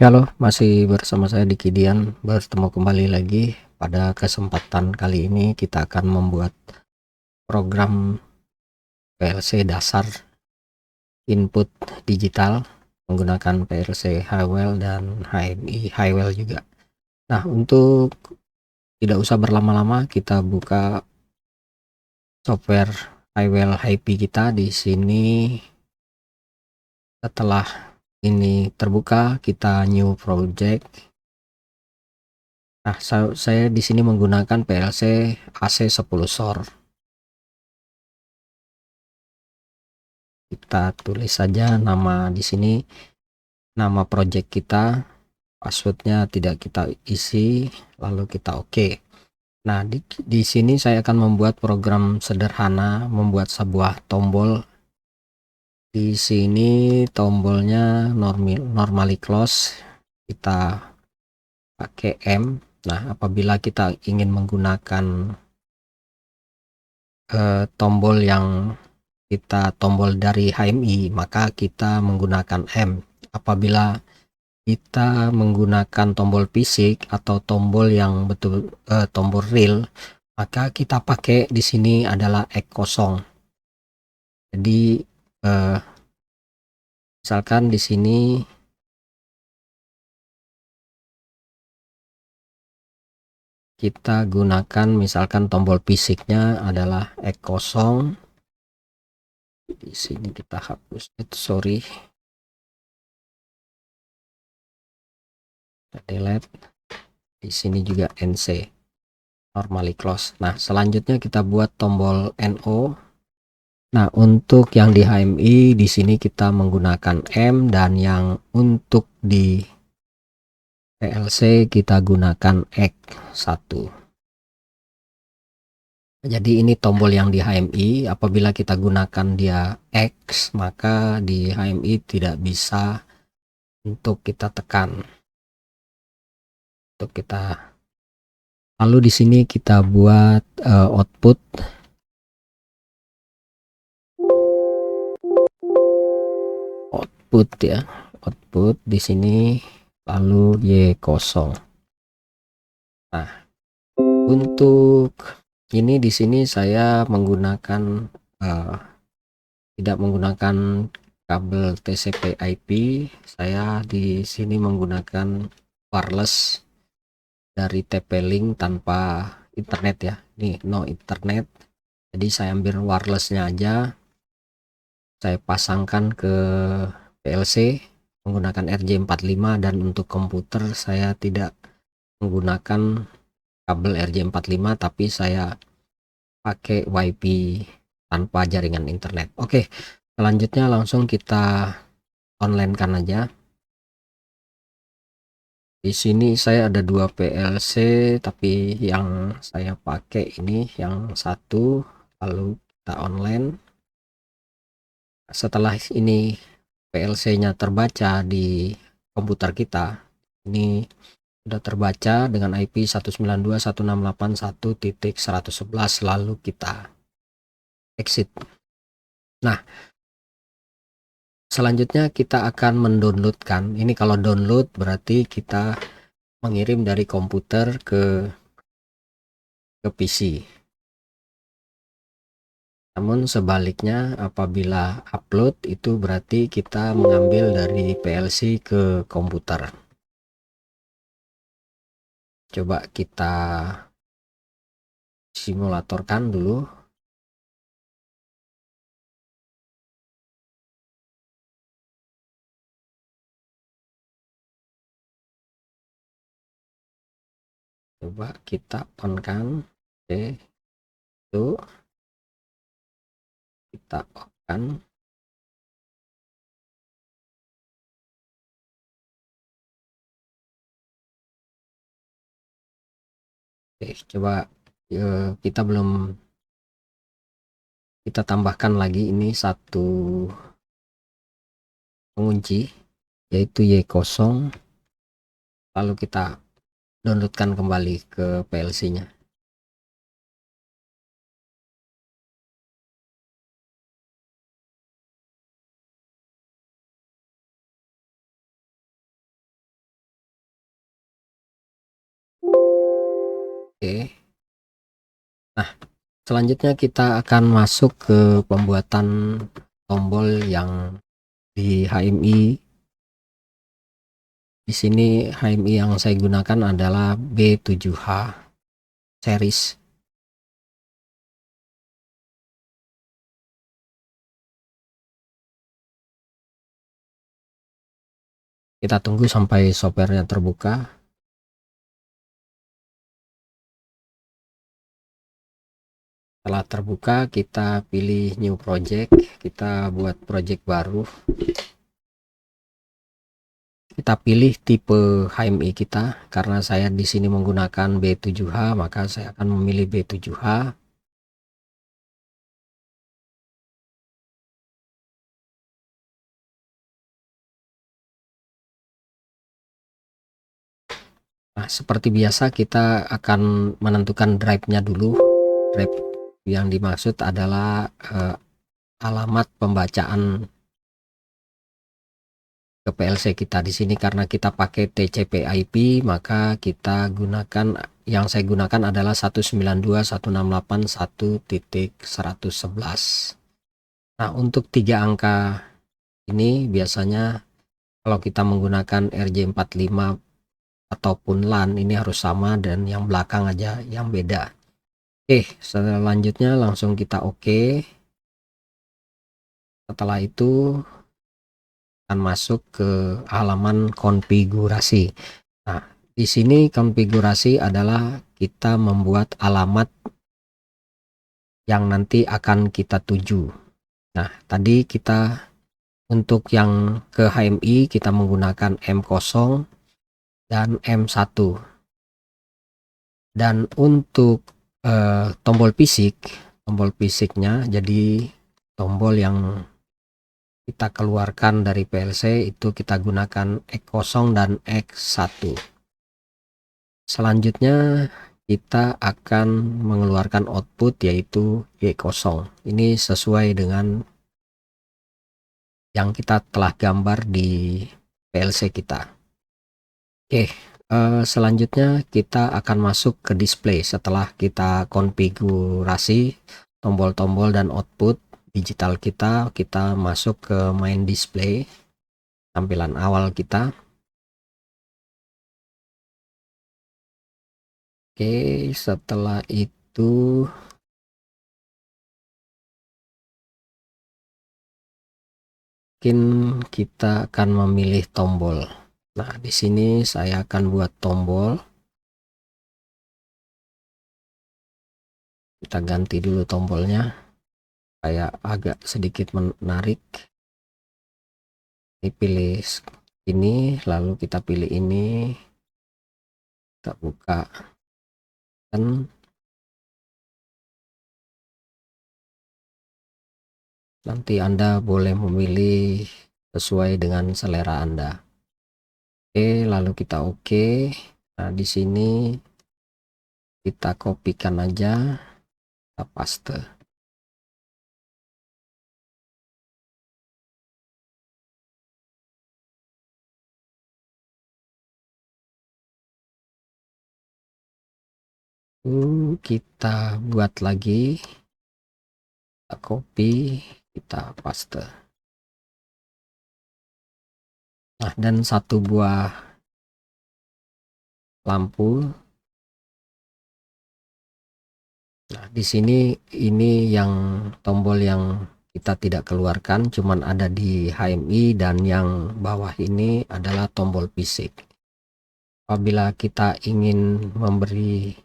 Halo, masih bersama saya Diki Dian. Bertemu kembali lagi. Pada kesempatan kali ini kita akan membuat program PLC dasar input digital menggunakan PLC Highwell dan HMI Highwell juga. Nah, untuk tidak usah berlama-lama, kita buka software Highwell HP kita di sini. Setelah ini terbuka, kita new project. Nah, saya di sini menggunakan PLC AC10 SOR. Kita tulis saja nama di sini, nama project kita, passwordnya tidak kita isi, lalu kita oke. Nah, di sini saya akan membuat program sederhana, membuat sebuah tombol. Di sini tombolnya normally close, kita pakai M. Nah, apabila kita ingin menggunakan tombol yang tombol dari HMI, maka kita menggunakan M. Apabila kita menggunakan tombol fisik atau tombol yang betul tombol real, maka kita pakai di sini adalah X kosong. Jadi misalkan di sini kita gunakan misalkan tombol fisiknya adalah X kosong. Di sini kita hapus sorry, delete. Di sini juga NC, normally close. Nah, selanjutnya kita buat tombol NO. Nah, untuk yang di HMI di sini kita menggunakan M, dan yang untuk di PLC kita gunakan X1. Jadi ini tombol yang di HMI, apabila kita gunakan dia X, maka di HMI tidak bisa untuk kita tekan. Untuk kita lalu di sini kita buat output ya, output di sini, lalu Y0. Nah, untuk ini di sini saya menggunakan tidak menggunakan kabel TCP/IP. Saya di sini menggunakan wireless dari TP-Link tanpa internet ya. Ini no internet. Jadi saya ambil wirelessnya aja. Saya pasangkan ke PLC menggunakan RJ45, dan untuk komputer saya tidak menggunakan kabel RJ45, tapi saya pakai WiFi tanpa jaringan internet. Oke, selanjutnya langsung kita online kan aja. Di sini saya ada dua PLC, tapi yang saya pakai ini yang satu, lalu kita online. Setelah ini PLC-nya terbaca di komputer kita, ini sudah terbaca dengan IP 192.168.1.111, lalu kita exit. Nah, selanjutnya kita akan mendownloadkan. Ini kalau download berarti kita mengirim dari komputer ke PC. Namun sebaliknya, apabila upload itu berarti kita mengambil dari PLC ke komputer. Coba kita simulatorkan dulu. Coba kita on kan. Oke, itu kita on kan. Oke, coba kita belum, kita tambahkan lagi ini satu pengunci, yaitu Y0, lalu kita downloadkan kembali ke PLC-nya. Oke. Nah, selanjutnya kita akan masuk ke pembuatan tombol yang di HMI. Di sini HMI yang saya gunakan adalah B7H series. Kita tunggu sampai softwarenya terbuka. Setelah terbuka, kita pilih new project, kita buat project baru. Kita pilih tipe HMI kita, karena saya di sini menggunakan B7H, maka saya akan memilih B7H. Nah, seperti biasa kita akan menentukan drive-nya dulu. Drive yang dimaksud adalah alamat pembacaan ke PLC kita di sini. Karena kita pakai TCP IP, maka kita gunakan, yang saya gunakan adalah 192.168.1.111. Nah, untuk 3 angka ini biasanya kalau kita menggunakan RJ45 ataupun LAN ini harus sama, dan yang belakang aja yang beda. Oke, selanjutnya langsung kita oke. Setelah itu akan masuk ke halaman konfigurasi. Nah, di sini konfigurasi adalah kita membuat alamat yang nanti akan kita tuju. Nah, tadi kita untuk yang ke HMI kita menggunakan M0 dan M1. Dan untuk tombol fisiknya, jadi tombol yang kita keluarkan dari PLC itu kita gunakan X0 dan X1. Selanjutnya kita akan mengeluarkan output yaitu Y0. Ini sesuai dengan yang kita telah gambar di PLC kita. Oke, selanjutnya kita akan masuk ke display. Setelah kita konfigurasi tombol-tombol dan output digital kita, kita masuk ke main display, tampilan awal kita. Oke, setelah itu mungkin kita akan memilih tombol. Nah, di sini saya akan buat tombol. Kita ganti dulu tombolnya, kayak agak sedikit menarik. Pilih ini, lalu kita pilih ini, kita buka dan nanti Anda boleh memilih sesuai dengan selera Anda. Oke, lalu kita oke. Nah, di sini kita kopikan aja, kita paste. Kita buat lagi, kita copy, kita paste. Nah, dan satu buah lampu. Nah, di sini ini yang tombol yang kita tidak keluarkan, cuman ada di HMI, dan yang bawah ini adalah tombol fisik. Apabila kita ingin memberi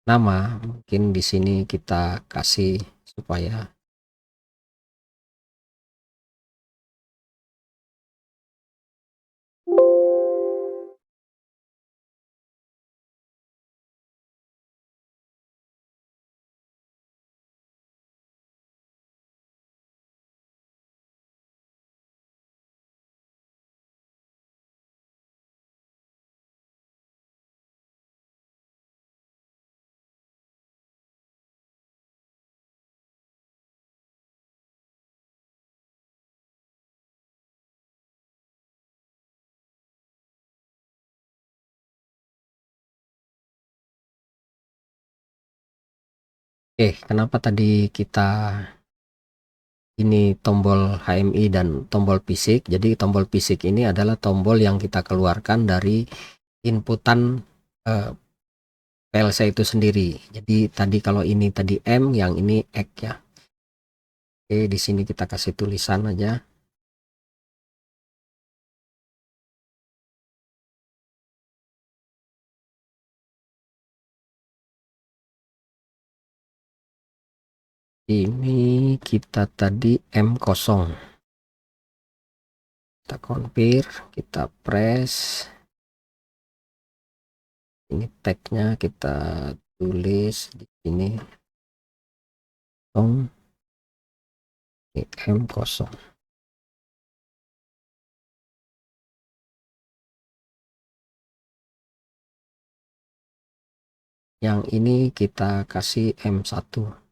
nama, mungkin di sini kita kasih supaya Kenapa tadi kita ini tombol HMI dan tombol fisik? Jadi tombol fisik ini adalah tombol yang kita keluarkan dari inputan PLC itu sendiri. Jadi tadi kalau ini tadi M, yang ini X ya. Di sini kita kasih tulisan aja. Ini kita tadi M0. Kita confirm, kita press. Ini tagnya kita tulis di sini. Ini M0. Yang ini kita kasih M1.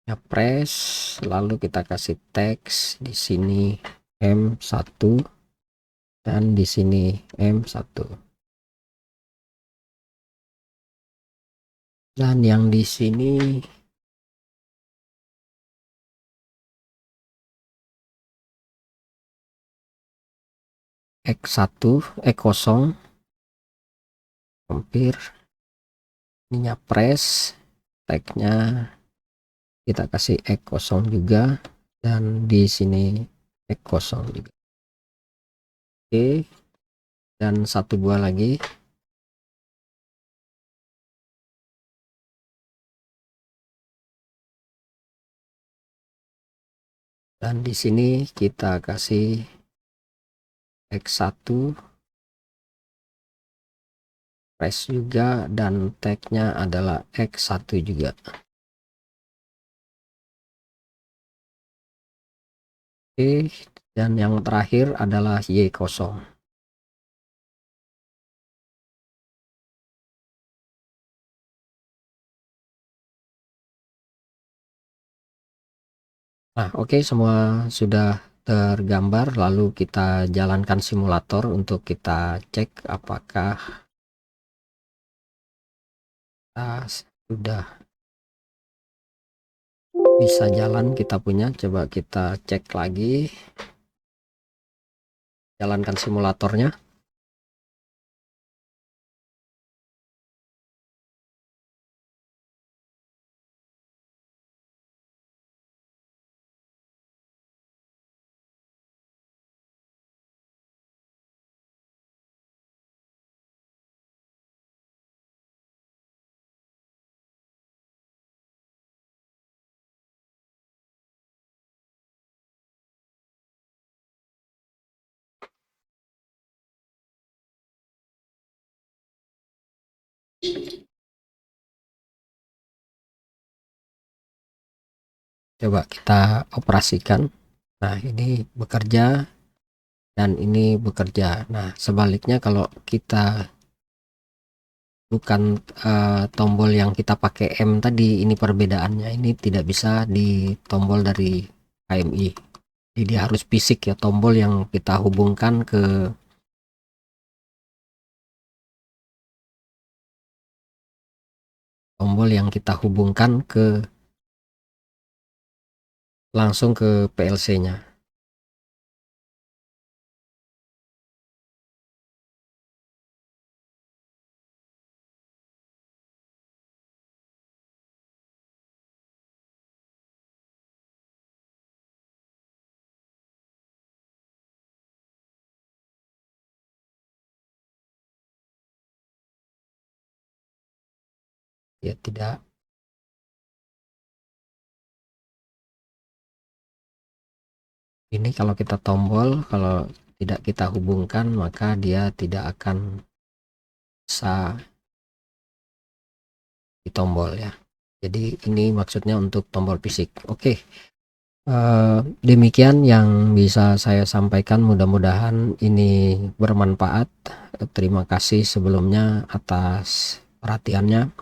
Ya, press, lalu kita kasih teks di sini M1 dan di sini M1. Dan yang di sini X1, X0, hampir ininya press, tagnya kita kasih X0 juga, dan di sini X0 juga. Dan satu buah lagi. Dan di sini kita kasih X1, press juga, dan tagnya adalah X1 juga. Dan yang terakhir adalah Y0. Nah, oke, semua sudah tergambar. Lalu kita jalankan simulator untuk kita cek apakah sudah bisa jalan kita punya. Coba kita cek lagi, jalankan simulatornya. Coba kita operasikan. Nah, ini bekerja dan ini bekerja. Nah, sebaliknya kalau kita bukan tombol yang kita pakai M tadi, ini perbedaannya, ini tidak bisa di tombol dari HMI. Jadi harus fisik ya, tombol yang kita hubungkan ke langsung ke PLC-nya. Ya, tidak. Ini kalau kita tombol, kalau tidak kita hubungkan, maka dia tidak akan bisa ditombol ya. Jadi ini maksudnya untuk tombol fisik. Oke. Demikian yang bisa saya sampaikan, mudah-mudahan ini bermanfaat. Terima kasih sebelumnya atas perhatiannya.